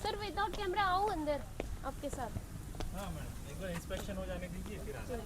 Sir without camera आओ अंदर आपके साथ। हाँ मैडम, एक बार इंस्पेक्शन हो जाने दीजिए फिर आना।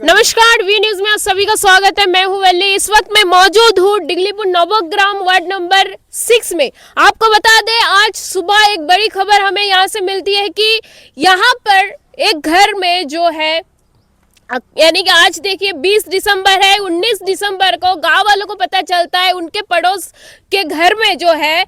नमस्कार, वी न्यूज में आप सभी का स्वागत है। मैं हूं वेली। इस वक्त मैं मौजूद हूं डिगलीपुर नवग्राम वार्ड नंबर 6 में। आपको बता दें, आज सुबह एक बड़ी खबर हमें यहां से मिलती है कि यहां पर एक घर में जो है, यानी कि आज देखिए 20 दिसंबर है, 19 दिसंबर को गांव वालों को पता चलता है उनके पड़ोस के घर में जो है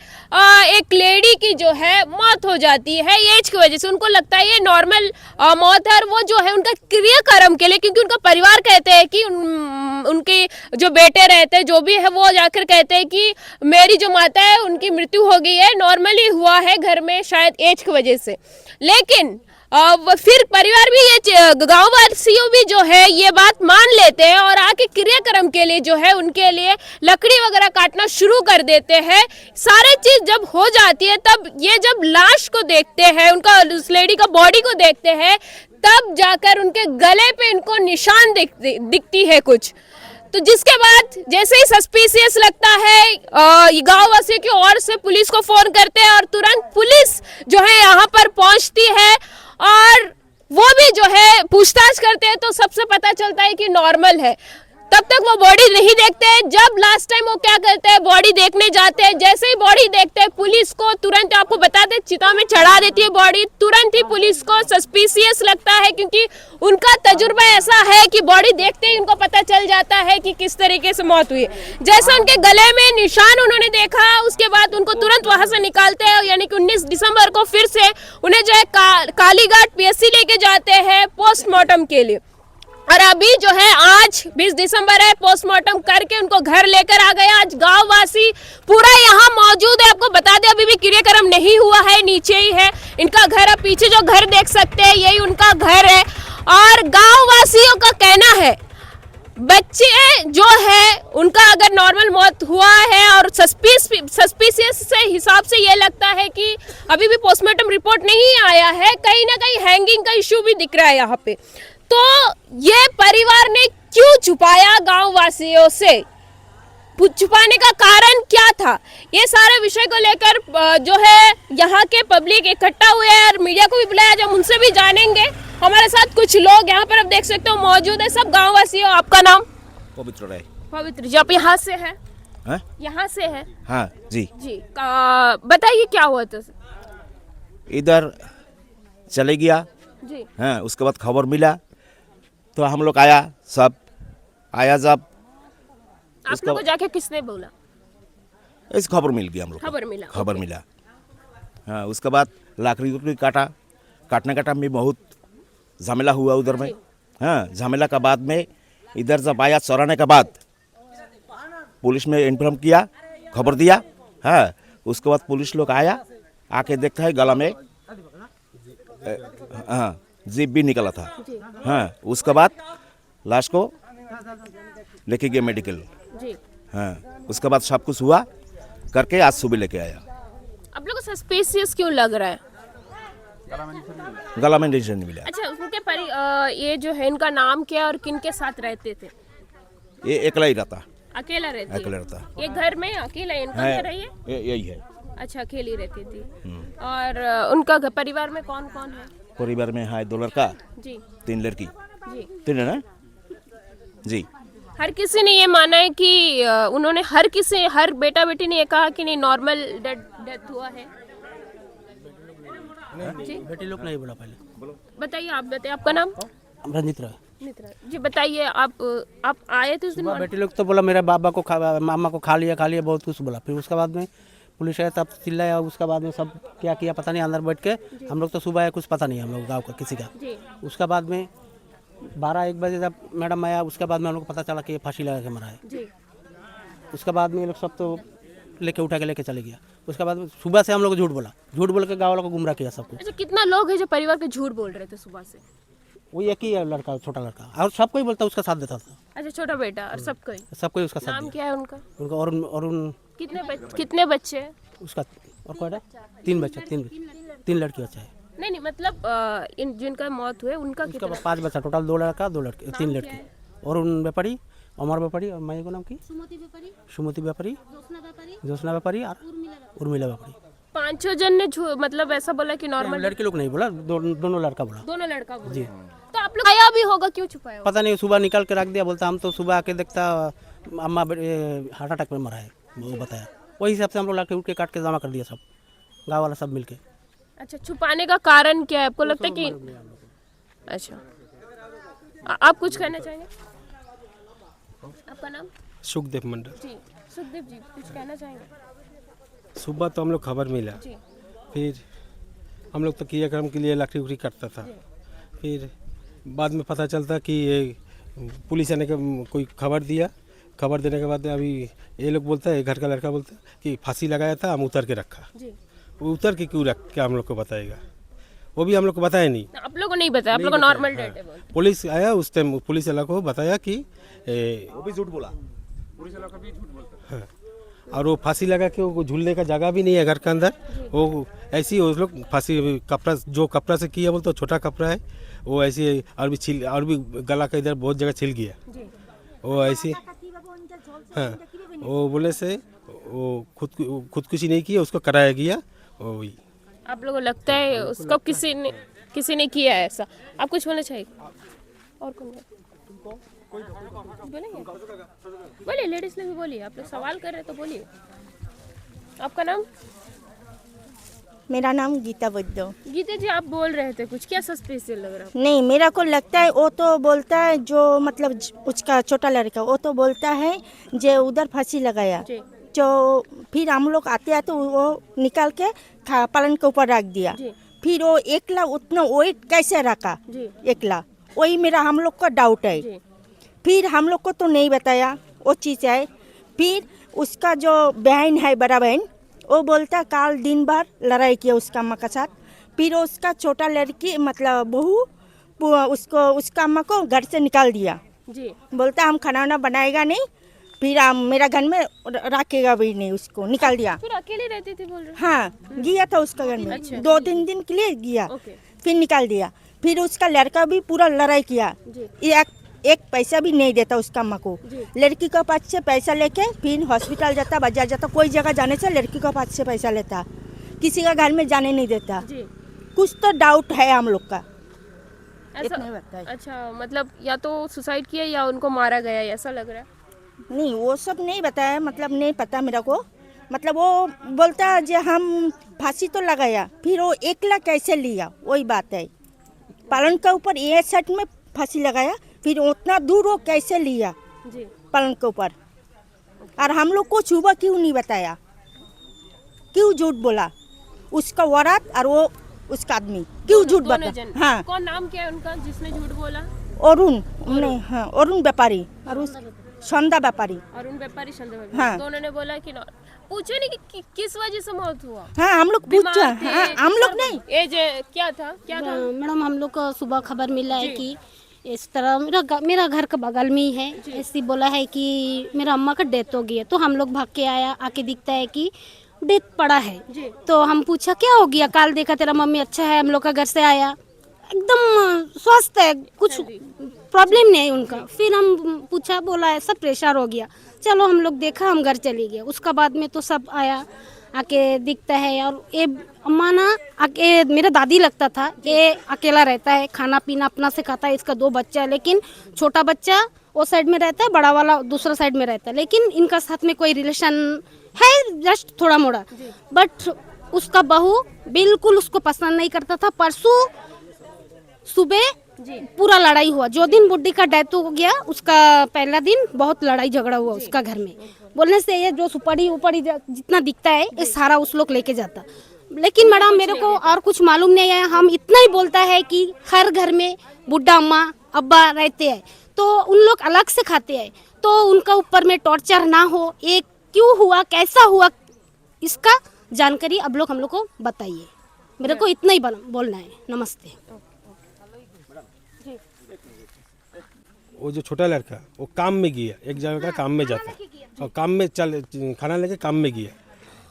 एक लेडी की जो है मौत हो जाती है एज की वजह से। उनको लगता है ये नॉर्मल मौत है, और वो जो है उनका क्रियाक्रम के लिए, क्योंकि उनका परिवार कहते हैं कि उनके जो बेटे रहते हैं, जो भी है, वो जाकर कहते हैं कि मेरी जो माता है उनकी मृत्यु हो गई है, नॉर्मली हुआ है घर में शायद एज की वजह से। लेकिन फिर परिवार भी, ये गाँव वासियों भी जो है ये बात मान लेते हैं और आके क्रियाक्रम के लिए जो है उनके लिए लकड़ी वगैरह काटना शुरू कर देते हैं। सारे चीज जब हो जाती है, तब ये जब लाश को देखते हैं, उनका उस लेडी का बॉडी को देखते हैं, तब जाकर उनके गले पे इनको निशान दिखती है कुछ। तो जिसके बाद जैसे ही सस्पिशियस लगता है, गाँव वासियों की ओर से पुलिस को फोन करते हैं और तुरंत पुलिस जो है यहाँ पर पहुंचती है और वो भी जो है पूछताछ करते हैं, तो सबसे पता चलता है कि नॉर्मल है। तब तक वो बॉडी नहीं देखते हैं। जब लास्ट टाइम वो क्या करते हैं, बॉडी देखने जाते हैं, जैसे ही बॉडी देखते हैं, पुलिस को तुरंत, आपको बता दें, चिता में चढ़ा देती है बॉडी। तुरंत ही पुलिस को सस्पिशियस लगता है, क्योंकि उनका तजुर्बा ऐसा है कि बॉडी देखते ही उनको पता चल जाता है कि किस तरीके से मौत हुई है। जैसे उनके गले में निशान उन्होंने देखा, उसके बाद उनको तुरंत वहां से निकालते हैं, यानी कि 19 दिसंबर को फिर से उन्हें जो है कालीघाट पीएचसी लेके जाते हैं पोस्टमार्टम के लिए। और अभी जो है आज 20 दिसंबर है, पोस्टमार्टम करके उनको घर लेकर आ गया। आज गांव वासी पूरा यहाँ मौजूद है। आपको बता दें, अभी भी क्रियाक्रम नहीं हुआ है, नीचे ही है इनका घर। अब पीछे जो घर देख सकते हैं, यही उनका घर है। और गांव वासियों का कहना है, बच्चे जो है उनका अगर नॉर्मल मौत हुआ है और सस्पिशियस से हिसाब से ये लगता है कि अभी भी पोस्टमार्टम रिपोर्ट नहीं आया है, कहीं ना कहीं हैंगिंग का इश्यू भी दिख रहा है यहाँ पे। तो ये परिवार ने क्यों छुपाया गांव वासियों से, छुपाने का कारण क्या था, ये सारे विषय को लेकर जो है यहाँ के पब्लिक इकट्ठा हुए हैं और मीडिया को भी बुलाया, जब उनसे भी जानेंगे। हमारे साथ कुछ लोग यहाँ पर आप देख सकते हो मौजूद है, सब गांव वासी हो। आपका नाम? पवित्र राय। पवित्र जी, आप यहाँ से हैं? यहाँ से है? हाँ जी जी। बताइए क्या हुआ था? इधर चले गया जी। हाँ, उसके बाद खबर मिला तो हम लोग आया, सब आया। जब आप लोगों को जाके किसने बोला? इस खबर मिल गया, हम लोग खबर मिला। खबर मिला। हाँ, उसके बाद लाकड़ी उकड़ी काटने का टाइम में बहुत झमेला हुआ उधर में। हाँ, झमेला का बाद में इधर जब आया चौराने के बाद पुलिस में इन्फॉर्म किया, खबर दिया। हाँ, उसके बाद पुलिस लोग आया, आके देखता है गला में हाँ जीप भी निकला था। हाँ, उसके बाद लाश को लेके गए मेडिकल। जी। हाँ, उसके बाद सब कुछ हुआ करके आज सुबह लेके आया। आप लोग को सस्पिशियस क्यों लग रहा है? गला में इंजेक्शन नहीं मिला। अच्छा, उनके ये जो है इनका नाम क्या और किन के साथ रहते थे? ये अकेला ही रहता। अकेला रहती है? अकेला रहता ये घर में अकेला इनका घर है ये? यही है। अच्छा, अकेली रहती थी। और उनका परिवार में कौन कौन है? परिवार में है 2 लड़का जी 3 लड़की। जी। 3 है ना जी। हर किसी ने ये माना है कि उन्होंने हर बेटा बेटी ने ये कहा कि नहीं नॉर्मल डेथ हुआ है। जी बेटी लोग नहीं बोला पहले। बताइए, आप बताइए, आपका नाम? रंजित राय। मित्रा जी, बताइए, आप आए थे उस दिन? बेटी लोग तो बोला मेरे बाबा को मामा को खा लिया बहुत कुछ बोला। फिर उसके बाद में पुलिस आया तब चिल्लाया। उसके बाद में सब क्या किया पता नहीं, अंदर बैठ के हम लोग तो सुबह आए, कुछ पता नहीं हम लोग गाँव का किसी का। उसके बाद में 12-1 बजे जब मैडम आया, उसके बाद में हम लोग को पता चला कि ये फांसी लगा के मरा है। जी। उसके बाद में ये लोग सब तो लेके उठा के लेके चले गया। उसके बाद सुबह से हम लोग झूठ बोल के गाँव वालों को गुमराह किया सब कुछ। अच्छा, कितना लोग है जो परिवार के झूठ बोल रहे थे सुबह से? वो एक ही है लड़का, छोटा लड़का, और सबको ही बोलता उसका साथ देता था। अच्छा, छोटा बेटा और सबको ही? सबको ही उसका साथ नाम क्या है उनका? उनका और कितने बच्चे हैं उसका? और कोई 3 बच्चा, 3 लड़की बच्चा है। नहीं मतलब इन जिनका मौत हुए उनका उसका कितना? 5 बच्चा टोटल, 2 लड़का 2 लड़के, 3 लड़की। और उन व्यापारी अमर व्यापारी और माई को नाम की सुमति व्यापारी, ज्योत्सना व्यापारी और उर्मिला व्यापारी। 5 जन ने मतलब ऐसा बोला कि नॉर्मल? लड़के लोग नहीं बोला, दोनों लड़का बोला। दोनों लड़का बोला जी। तो आप लोग आया भी होगा, क्यों छुपाया होगा? पता नहीं, सुबह निकाल के रख दिया। बोलता हम तो सुबह आके देखता अम्मा हार्ट अटैक में मरा है, वो बताया। वही हिसाब से हम लोग लाके उठ के काट के जमा कर दिया सब, गाँव वाला सब मिलके। अच्छा, छुपाने का कारण क्या है आपको लगता है कि? अच्छा, आप कुछ कहना चाहेंगे? आपका नाम? सुखदेव मंडल। जी, सुखदेव जी, कुछ कहना चाहेंगे? सुबह तो हम लोग खबर मिला, जी। फिर हम लोग तो क्रियाक्रम के लिए लकड़ी उकड़ी करता था। फिर बाद में पता चलता कि ये पुलिस आने का कोई खबर दिया। खबर देने के बाद अभी ये लोग बोलता है, घर का लड़का बोलता है कि फांसी लगाया था, हम उतर के रखा। जी। वो उतर के क्यों रख के हम लोग को बताएगा? वो भी हम लोग को बताया नहीं। आप लोगों को नहीं बताया? आप लोगों को नॉर्मल डेट है? पुलिस आया उस टाइम, पुलिस वाला को बताया कि वो भी झूठ बोला। हाँ, और वो फांसी लगा के वो झूलने का जगह भी नहीं है घर के अंदर। वो ऐसी उस लोग फांसी कपड़ा जो कपड़ा से किया बोलते, छोटा कपड़ा है वो ऐसे, और भी गला का इधर बहुत जगह छिल गया वो ऐसे। हाँ, वो बोले से वो खुदकुशी नहीं किया, उसको कराया गया। वही आप लोगों को लगता है उसको किसी ने किया है ऐसा? आप कुछ बोलना चाहिए? और कौन बोलेंगे? बोलिए, लेडीज ने भी बोलिए। आप लोग सवाल कर रहे हैं तो बोलिए। आपका नाम? मेरा नाम गीता बुद्धो। गीता जी, आप बोल रहे थे कुछ, क्या सस्पिशियस लग रहा है? नहीं, मेरा को लगता है वो तो बोलता है जो मतलब उसका छोटा लड़का, वो तो बोलता है जो उधर फांसी लगाया। जो फिर हम लोग आते आते वो निकाल के पालन के ऊपर रख दिया। फिर वो एकला उतना वेट कैसे रखा एकला, वही मेरा हम लोग का डाउट है। फिर हम लोग को तो नहीं बताया वो चीज़ है। फिर उसका जो बहन है, बड़ा बहन, वो बोलता काल दिन भर लड़ाई किया उसका अम्मा के साथ। फिर उसका छोटा लड़की मतलब बहू उसको उसका अम्मा को घर से निकाल दिया जी। बोलता हम खाना वाना बनाएगा नहीं, फिर मेरा घर में रखेगा भी नहीं, उसको निकाल दिया। फिर अकेले रहती थी बोल रहे? हाँ, गया था उसका घर में। अच्छा। 2-3 दिन के लिए गया, फिर निकाल दिया। फिर उसका लड़का भी पूरा लड़ाई किया, एक पैसा भी नहीं देता उसका अम्मा को। लड़की के पास से पैसा लेके फिर हॉस्पिटल जाता, बाजार जाता, कोई जगह जाने से लड़की के पास से पैसा लेता, किसी का घर में जाने नहीं देता। कुछ तो डाउट है हम लोग का, ऐसा? अच्छा, मतलब या तो सुसाइड किया या उनको मारा गया, ऐसा लग रहा है? नहीं, वो सब नहीं बताया, मतलब नहीं पता मेरा को। मतलब वो बोलता जो हम फांसी तो लगाया, फिर वो एकला कैसे लिया, वही बात है। पालन के ऊपर ये साइड में फांसी लगाया, फिर उतना दूर वो कैसे लिया जी पालन के ऊपर। और हम लोग को सुबह क्यों नहीं बताया, क्यों झूठ बोला? उसका औरत और वो उसका आदमी क्यों झूठ दोनों बता। जन। हाँ कौन नाम क्या है उनका जिसने झूठ बोला? अरुण नहीं, हाँ अरुण व्यापारी और उस संध्या व्यापारी। अरुण व्यापारी, संध्या व्यापारी। हाँ। दोनों ने बोला कि पूछे नहीं कि किस वजह से मौत हुआ? हाँ हम लोग पूछे, बीमार थे, हाँ हम लोग नहीं। एज क्या था मैडम हम लोग को सुबह खबर मिला है कि इस तरह मेरा घर का बगल में ही है, ऐसी बोला है कि मेरा अम्मा का डेथ हो गई है। तो हम लोग भाग के आया, आके दिखता है कि डेथ पड़ा है। तो हम पूछा क्या हो गया, काल देखा तेरा मम्मी अच्छा है, हम लोग का घर से आया एकदम स्वस्थ है, कुछ प्रॉब्लम नहीं है उनका। फिर हम पूछा, बोला ऐसा प्रेशर हो गया। चलो हम लोग देखा, हम घर चले गए। उसका बाद में तो सब आया, आके दिखता है। और ये अम्मा ना आके मेरा दादी लगता था, ये अकेला रहता है, खाना पीना अपना से खाता है। इसका 2 बच्चा है, लेकिन छोटा बच्चा वो साइड में रहता है, बड़ा वाला दूसरा साइड में रहता है। लेकिन इनका साथ में कोई रिलेशन है जस्ट थोड़ा मोड़ा। बट उसका बहू बिल्कुल उसको पसंद नहीं करता था। परसों सुबह पूरा लड़ाई हुआ। जो दिन बुड्ढी का डेथ हो गया उसका पहला दिन बहुत लड़ाई झगड़ा हुआ उसका घर में। बोलने से ये जो सुपारी ऊपरी जितना दिखता है ये सारा उस लोग लेके जाता। लेकिन मैडम मेरे को और कुछ मालूम नहीं है। हम इतना ही बोलता है कि हर घर में बुढ़ा अम्मा अब्बा रहते हैं, तो उन लोग अलग से खाते हैं, तो उनका ऊपर में टॉर्चर ना हो। ये क्यों हुआ, कैसा हुआ, इसका जानकारी अब लोग हम लोग को बताइए। मेरे को इतना ही बोलना है। नमस्ते। वो जो छोटा लड़का वो काम में गया, एक जगह का काम में जाता और काम में खाना लेके काम में गया।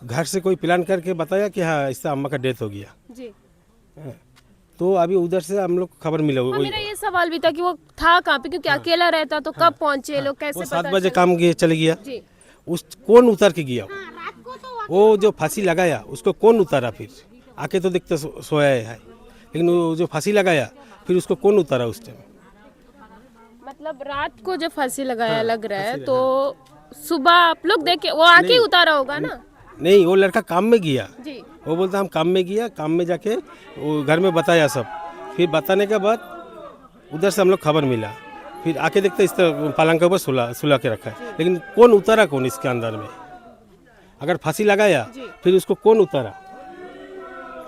घर से कोई प्लान करके बताया कि हाँ इससे अम्मा का डेथ हो गया जी। हाँ, तो अभी उधर से हम लोग खबर मिला। हाँ, मेरा ये सवाल भी था कि वो था कहाँ पे, क्योंकि अकेला रहता तो कब पहुंचे लोग, कैसे वो पता 7 बजे चला? काम गया, चले गया। जी। उस कौन उतर के गया? वो जो फांसी लगाया उसको कौन उतारा? फिर आके तो देखते सोया है, लेकिन वो जो फांसी लगाया फिर उसको कौन उतारा उस टाइम? मतलब रात को जब फांसी लगाया लग रहा है, तो सुबह आप लोग देखे वो आके उतारा होगा ना? नहीं, वो लड़का काम में गया। जी। वो बोलता हम काम में गया, काम में जाके वो घर में बताया सब। फिर बताने के बाद उधर से हम लोग खबर मिला। फिर आके देखते इस तरह पलंग के ऊपर सुला के रखा है, लेकिन कौन उतारा कौन इसके अंदर में? अगर फांसी लगाया फिर उसको कौन उतारा?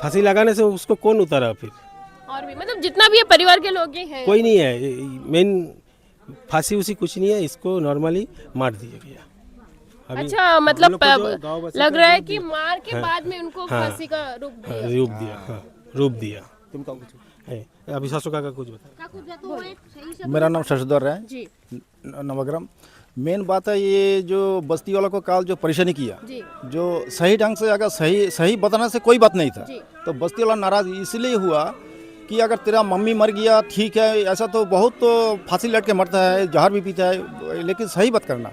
फांसी लगाने से उसको कौन उतारा? फिर और भी मतलब जितना भी ये परिवार के लोग ही हैं, कोई नहीं है। मेन फांसी उसी कुछ नहीं है, इसको नॉर्मली मार दिया गया। अभी अच्छा हम मतलब लोग को जो गाँव वासी लग का रहा है जो कि मार के बाद में उनको फांसी का रूप दिया। रूप दिया। हाँ, रूप दिया। है। अभी सासू का कुछ बता। मेरा नाम शशधर है, जी नवग्राम। मेन बात है ये जो बस्ती वाला को काल जो परेशानी किया, जी जो सही ढंग से अगर सही बताने से कोई बात नहीं था, जी। तो बस्ती वाला नाराज इसलिए हुआ कि अगर तेरा मम्मी मर गया ठीक है, ऐसा तो बहुत तो फांसी लट के मरता है, जहर भी पीता है, लेकिन सही बात करना।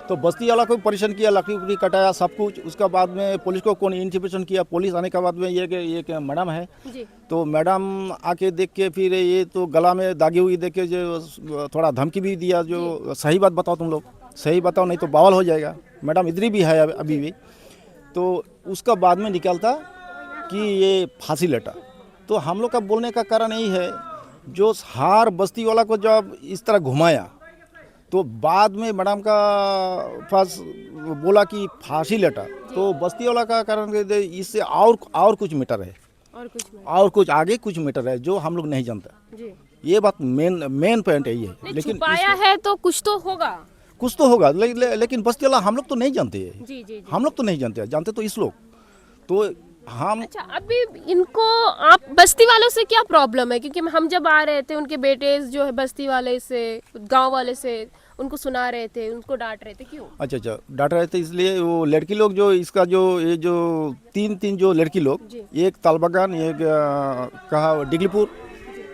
तो बस्ती वाला को परेशान किया, लकड़ी उकड़ी कटाया सब कुछ। उसका बाद में पुलिस को कौन इंटिमेशन किया। पुलिस आने के बाद में ये मैडम है, जी तो मैडम आके देख के फिर ये तो गला में दागी हुई देख के जो थोड़ा धमकी भी दिया, जो सही बात बताओ, तुम लोग सही बताओ नहीं तो बवाल हो जाएगा। मैडम इधर भी है अभी भी। तो उसका बाद में निकलता कि ये फांसी लटा। तो हम लोग का बोलने का कारण यही है, जो हार बस्ती वाला को जब इस तरह घुमाया, तो बाद में मैडम का पास बोला कि फांसी लटा, तो बस्ती वाला का कारण इससे और कुछ मैटर है, और कुछ आगे कुछ मैटर है जो हम लोग नहीं जानते। जी। ये बात मेन पॉइंट यही है। लेकिन छुपाया है तो कुछ तो होगा। कुछ तो होगा, लेकिन बस्ती वाला हम लोग तो नहीं जानते हैं। जी जी जी। हम लोग तो नहीं जानते तो इस लोग तो हम। अच्छा अभी इनको आप बस्ती वालों से क्या प्रॉब्लम है? क्योंकि हम जब आ रहे थे उनके बेटे जो है बस्ती वाले से, गांव वाले से उनको सुना रहे थे, उनको डांट रहे थे, क्यों? अच्छा डांट रहे थे इसलिए वो लड़की लोग जो इसका जो ये जो तीन जो लड़की लोग, एक तालबागान, एक कहा डिगलीपुर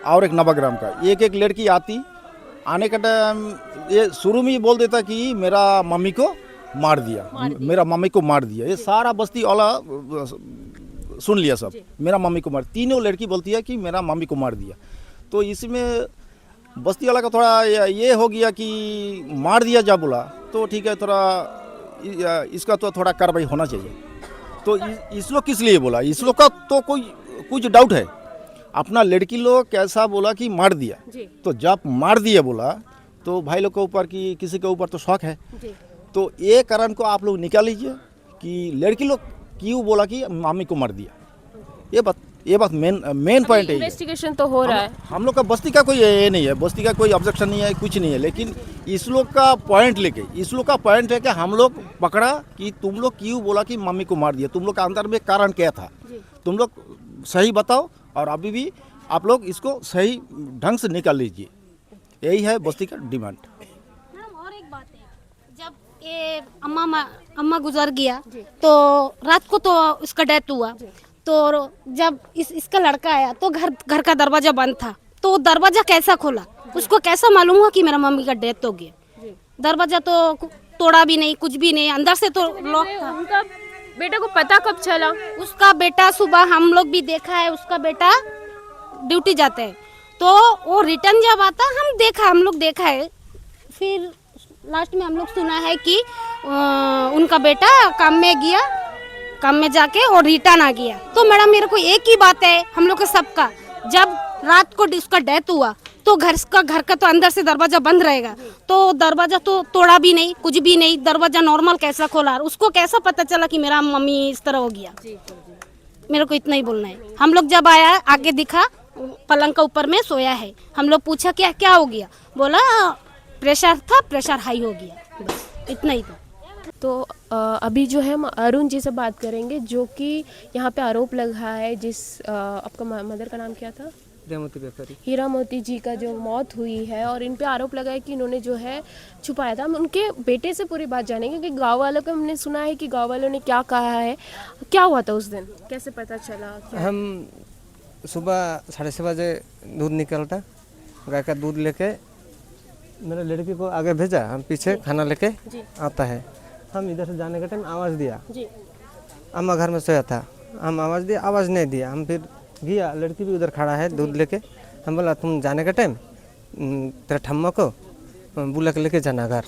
और एक नवाग्राम का, एक लड़की आने का टाइम ये शुरू में ही बोल देता कि मेरा मम्मी को मार दिया, मेरा मम्मी को मार दिया। ये सारा बस्ती वाला सुन लिया सब, मेरा मम्मी को मार। तीनों लड़की बोलती है कि मेरा मम्मी को मार दिया। तो इसमें बस्ती वाला का थोड़ा ये हो गया कि मार दिया जा बोला तो ठीक है, थोड़ा इसका तो थोड़ा कार्रवाई होना चाहिए। तो इस लोग किस लिए बोला, इस लोग का तो कोई कुछ डाउट है। अपना लड़की लोग कैसा बोला कि मार दिया, तो जब मार दिया बोला तो भाई लोग के ऊपर कि किसी के ऊपर तो शौक है। तो ये कारण को आप लोग निकाल लीजिए कि लड़की लोग क्यों बोला कि मम्मी को मार दिया। ये बात मेन पॉइंट है। इन्वेस्टिगेशन तो हो रहा है। हम लोग का बस्ती का कोई ये नहीं है, बस्ती का कोई ऑब्जेक्शन नहीं है, कुछ नहीं है, लेकिन इस लोग का पॉइंट लेके, इस लोग का पॉइंट है कि हम लोग पकड़ा कि तुम लोग क्यों बोला कि मम्मी को मार दिया, तुम लोग का अंदर में कारण क्या था, तुम लोग सही बताओ और अभी भी आप लोग इसको सही ढंग से निकाल लीजिए, यही है बस्ती का डिमांड। मैडम और एक बात है, जब ये अम्मा गुजर गया तो रात को तो उसका डेथ हुआ, तो जब इसका लड़का आया तो घर का दरवाजा बंद था, तो दरवाजा कैसा खोला, उसको कैसा मालूम हुआ कि मेरा मम्मी का डेथ हो गया। दरवाजा तो तोड़ा भी नहीं, कुछ भी नहीं, अंदर से तो लॉक था। उनका बेटा को पता कब चला? उसका बेटा सुबह हम लोग भी देखा है, उसका बेटा ड्यूटी जाते हैं, तो वो रिटर्न जब आता हम लोग देखा है, फिर लास्ट में हम लोग सुना है कि उनका बेटा काम में जाके और रिटर्न आ गया। तो मैडम मेरे को एक ही बात है हम लोग का सबका, जब रात को उसका डेथ हुआ तो घर का तो अंदर से दरवाजा बंद रहेगा, तो दरवाजा तो तोड़ा भी नहीं, कुछ भी नहीं, दरवाजा नॉर्मल कैसा खोला, उसको कैसा पता चला कि मेरा मम्मी इस तरह हो गया। मेरे को इतना ही बोलना है। हम लोग जब आया आगे दिखा पलंग का ऊपर में सोया है, हम लोग पूछा क्या हो गया, बोला प्रेशर था, प्रेशर हाई हो गया, बस इतना ही था। तो अभी जो है हम अरुण जी से बात करेंगे, जो कि यहाँ पे आरोप लगा है, आपका मदर का नाम क्या था? हीरा मोती जी का जो मौत हुई है, और इन पे आरोप लगा है कि इन्होंने जो है छुपाया था। हम उनके बेटे से पूरी बात जानेंगे, क्योंकि गांव वालों को हमने सुना है कि गांव वालों ने क्या कहा है, क्या हुआ था उस दिन, कैसे पता चला? हम सुबह 7:30 बजे दूध निकलता, गाय का दूध लेके मेरे लड़की को आगे भेजा, हम पीछे खाना लेके आता है। हम इधर से जाने के टाइम आवाज़ दिया, अम्मा घर में सोया था, हम आवाज़ दिया, आवाज़ नहीं दिया, हम फिर गया, लड़की भी उधर खड़ा है दूध लेके, हम बोला तुम जाने के टाइम तेरा ठम्मा को बुला के लेके जाना घर।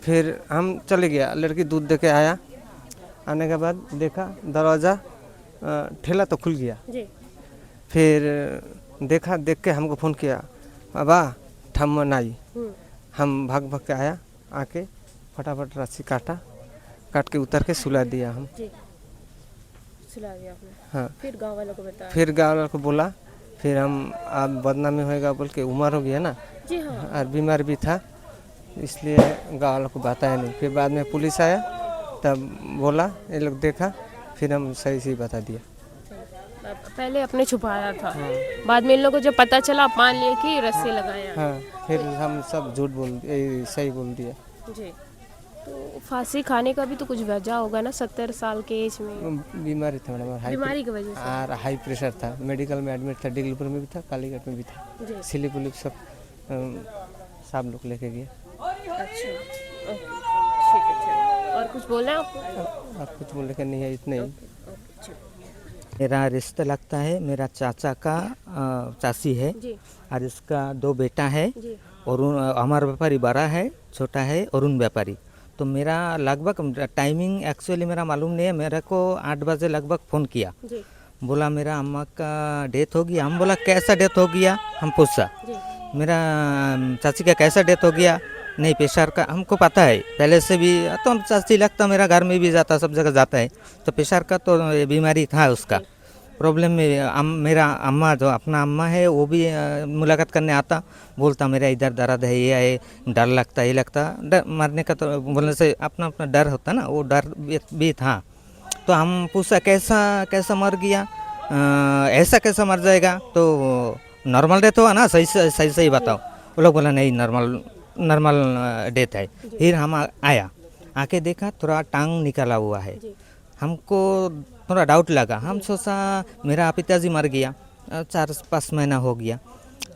फिर हम चले गया, लड़की दूध दे के आया, आने के बाद देखा दरवाज़ा ठेला तो खुल गया। फिर देख के हमको फ़ोन किया, बाबा ठम्मा नाई। हम भाग के आया, आके फटाफट रस्सी काट के उतर के सुला दिया हम। सुला दिया आपने? हाँ। फिर गांव वालों को बताया? फिर गाँव वालों को बोला, फिर हम आप बदनामी होएगा बोल के, उम्र हो गया ना जी हाँ, और बीमार भी था, इसलिए गाँव वालों को बताया नहीं। फिर बाद में पुलिस आया, तब बोला, ये लोग देखा, फिर हम सही बता दिया। पहले अपने छुपाया था, बाद में इन लोगों को जब पता चला आप मान लिए कि रस्सी लगाया। हाँ, फिर हम सब झूठ सही बोल दिया जी। तो फांसी खाने का भी तो कुछ वजह होगा ना, 70 साल के एज में? बीमारी था मैडम, बीमारी की वजह से और हाई प्रेशर था, मेडिकल में एडमिट था, डिगलीपुर में भी था, कालीघाट में भी था, सिलीप सब सब लोग लेके गए। अच्छा, ठीक है, चलो। और कुछ बोलना है आपको? और कुछ बोलने का नहीं है, इतने ही। मेरा रिश्ता लगता है, मेरा चाचा का चाची है और इसका 2 बेटा है, और हमारा व्यापारी बड़ा है, छोटा है अरुण व्यापारी। तो मेरा लगभग टाइमिंग एक्चुअली मेरा मालूम नहीं है, मेरे को 8 बजे लगभग फ़ोन किया, बोला मेरा अम्मा का डेथ हो गया। हम बोला कैसा डेथ हो गया, हम पूछा मेरा चाची का कैसा डेथ हो गया, नहीं प्रेशर का, हमको पता है पहले से भी, तो हम चाची लगता मेरा घर में भी जाता, सब जगह जाता है, तो प्रेशर का तो बीमारी था उसका प्रॉब्लम में। मेरा अम्मा जो अपना अम्मा है वो भी मुलाकात करने आता, बोलता मेरा इधर दर्द है, ये है, डर लगता, ये लगता, डर मरने का तो बोलने से अपना अपना डर होता ना, वो डर भी था। तो हम पूछा कैसा मर गया, ऐसा कैसा मर जाएगा, तो नॉर्मल डेथ हुआ ना, सही बताओ। वो लोग बोला नहीं नॉर्मल डेथ है। फिर हम आके देखा थोड़ा टांग निकाला हुआ है, हमको थोड़ा डाउट लगा, हम सोचा मेरा पिताजी मर गया, 4-5 महीना हो गया,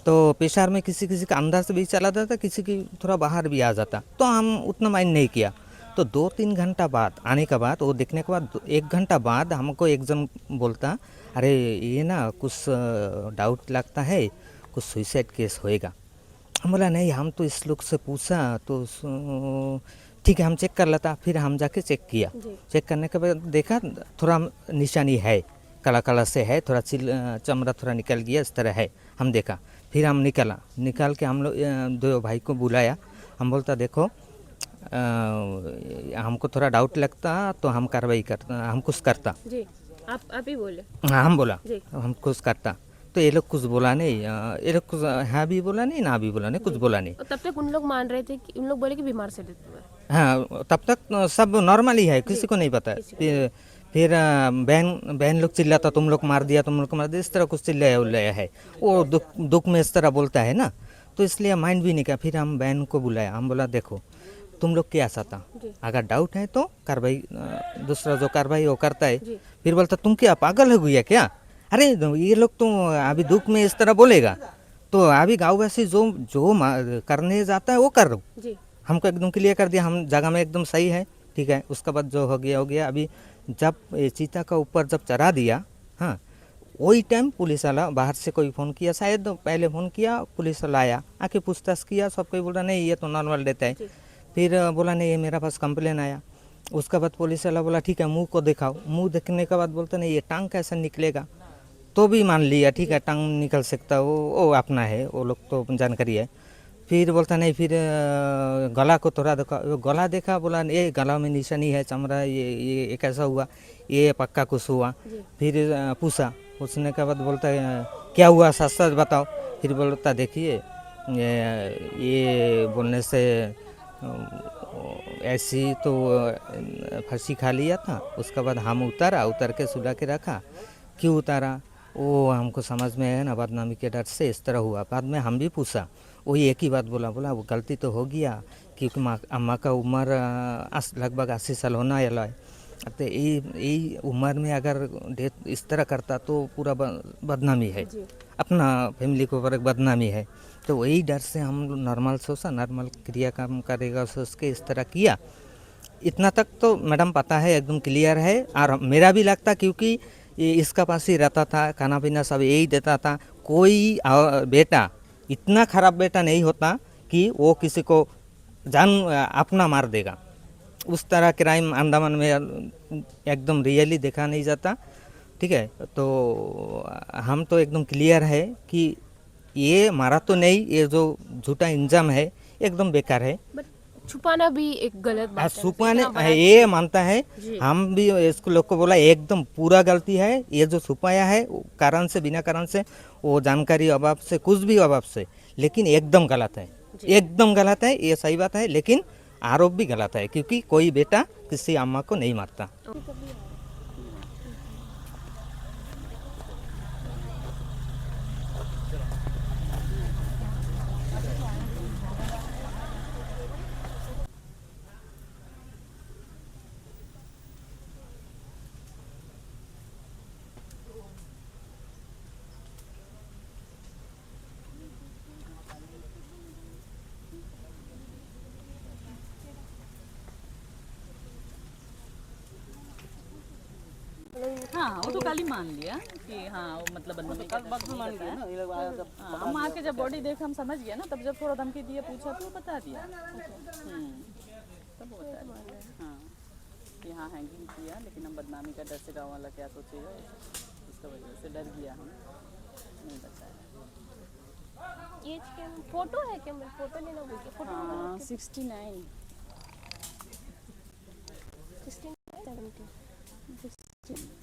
तो प्रेशर में किसी का अंदर से भी चला जाता, किसी की थोड़ा बाहर भी आ जाता, तो हम उतना माइंड नहीं किया। तो 2-3 घंटा बाद आने के बाद, वो देखने के बाद 1 घंटा बाद हमको एक जन बोलता, अरे ये ना कुछ डाउट लगता है, कुछ सुसाइड केस होएगा। हम बोला नहीं, हम तो इस लोग से पूछा तो ठीक है हम चेक कर लेता। फिर हम जाके चेक किया, चेक करने के बाद देखा थोड़ा निशानी है, काला से है, थोड़ा चमड़ा थोड़ा निकल गया, इस तरह है। हम देखा, फिर हम निकाल के हम लोग 2 भाई को बुलाया, हम बोलता देखो हमको थोड़ा डाउट लगता तो हम कार्रवाई करता, हम कुछ करता। आप ही बोले? हाँ हम बोला जी। हम कुछ काटा तो ये लोग कुछ बोला नहीं, ये लोग कुछ हाँ भी बोला नहीं ना भी बोला नहीं, कुछ बोला नहीं। और तब तक उन लोग मान रहे थे कि उन लोग बोले कि बीमार से डेथ हुआ है। हाँ तब तक सब नॉर्मल ही है, किसी को नहीं पता है। फिर बहन बहन लोग चिल्लाता तुम लोग मार दिया, तुम लोग को मार दिया, इस तरह कुछ चिल्लाया उल्लाया है। वो दुख में इस तरह बोलता है ना, तो इसलिए माइंड भी नहीं किया। फिर हम बहन को बुलाया, हम बोला देखो तुम लोग क्या चाहता, अगर डाउट है तो कार्रवाई, दूसरा जो कार्रवाई वो करता है। फिर बोलता तुम क्या पागल हो गया क्या, अरे ये लोग तो अभी दुख में इस तरह बोलेगा, तो अभी गाँववासी जो जो करने जाता है वो कर रहा हूँ। जी। हमको एकदम क्लियर कर दिया, हम जगह में एकदम सही है, ठीक है। उसके बाद जो हो गया। अभी जब ये चीता का ऊपर जब चढ़ा दिया, हाँ वही टाइम पुलिस वाला बाहर से कोई फ़ोन किया, शायद पहले फ़ोन किया, पुलिस वाला आया, आके पूछताछ किया, सब कोई बोला नहीं ये तो नॉर्मल देता है। फिर बोला नहीं ये मेरा पास कंप्लेन आया। उसके बाद पुलिस वाला बोला ठीक है मुंह को दिखाओ, मुंह देखने के बाद बोलते नहीं ये टांग कैसे निकलेगा, तो भी मान लिया ठीक है टांग निकल सकता है, वो अपना है, वो लोग तो जानकारी है। फिर बोलता नहीं, फिर गला को थोड़ा देखा, गला देखा, बोला ये गला में निशानी है, चमड़ा, ये कैसा हुआ, ये पक्का कुछ हुआ। फिर पूछने के बाद बोलता है क्या हुआ सच सच बताओ। फिर बोलता देखिए ये बोलने से ऐसी तो फांसी खा लिया था, उसके बाद हम उतर के सुला के रखा। क्यों उतारा वो हमको समझ में है ना, बदनामी के डर से इस तरह हुआ। बाद में हम भी पूछा, वही एक ही बात बोला वो गलती तो हो गया, क्योंकि अम्मा का उम्र लगभग 80 साल होना है, तो यही उम्र में अगर डेथ इस तरह करता तो पूरा बदनामी है, अपना फैमिली को ऊपर बदनामी है। तो वही डर से हम नॉर्मल सोचा, नॉर्मल क्रियाक्रम करेगा सोच के इस तरह किया। इतना तक तो मैडम पता है, एकदम क्लियर है। और मेरा भी लगता क्योंकि ये इसका पास ही रहता था, खाना पीना सब यही देता था। कोई बेटा इतना खराब बेटा नहीं होता कि वो किसी को जान अपना मार देगा। उस तरह क्राइम अंडमान में एकदम रियली देखा नहीं जाता, ठीक है। तो हम तो एकदम क्लियर है कि ये मारा तो नहीं, ये जो झूठा इंजाम है एकदम बेकार है। बट छुपाना भी एक गलत बात है। छुपाने ये मानता है, हम भी इसको लोग को बोला एकदम पूरा गलती है। ये जो छुपाया है कारण से, बिना कारण से, वो जानकारी अभाव से, कुछ भी अभाव से, लेकिन एकदम गलत है, एकदम गलत है। ये सही बात है, लेकिन आरोप भी गलत है, क्योंकि कोई बेटा किसी अम्मा को नहीं मारता। हाँ वो तो कल ही मान लिया कि हाँ वो मतलब बदनामी का मान लिया ना। हाँ, हम आके जब बॉडी देखा हम समझ गए ना, तब जब थोड़ा धमकी दिया, पूछा तो बता दिया। तब वो बता दिया हाँ कि हाँ हैंगिंग किया, लेकिन हम बदनामी का डर से गाँव वाला क्या सोचेगा, इसका वजह से डर गया, हम नहीं बताया। ये फोटो है क्या, फोटो लेना बोल के? हाँ 69 16 17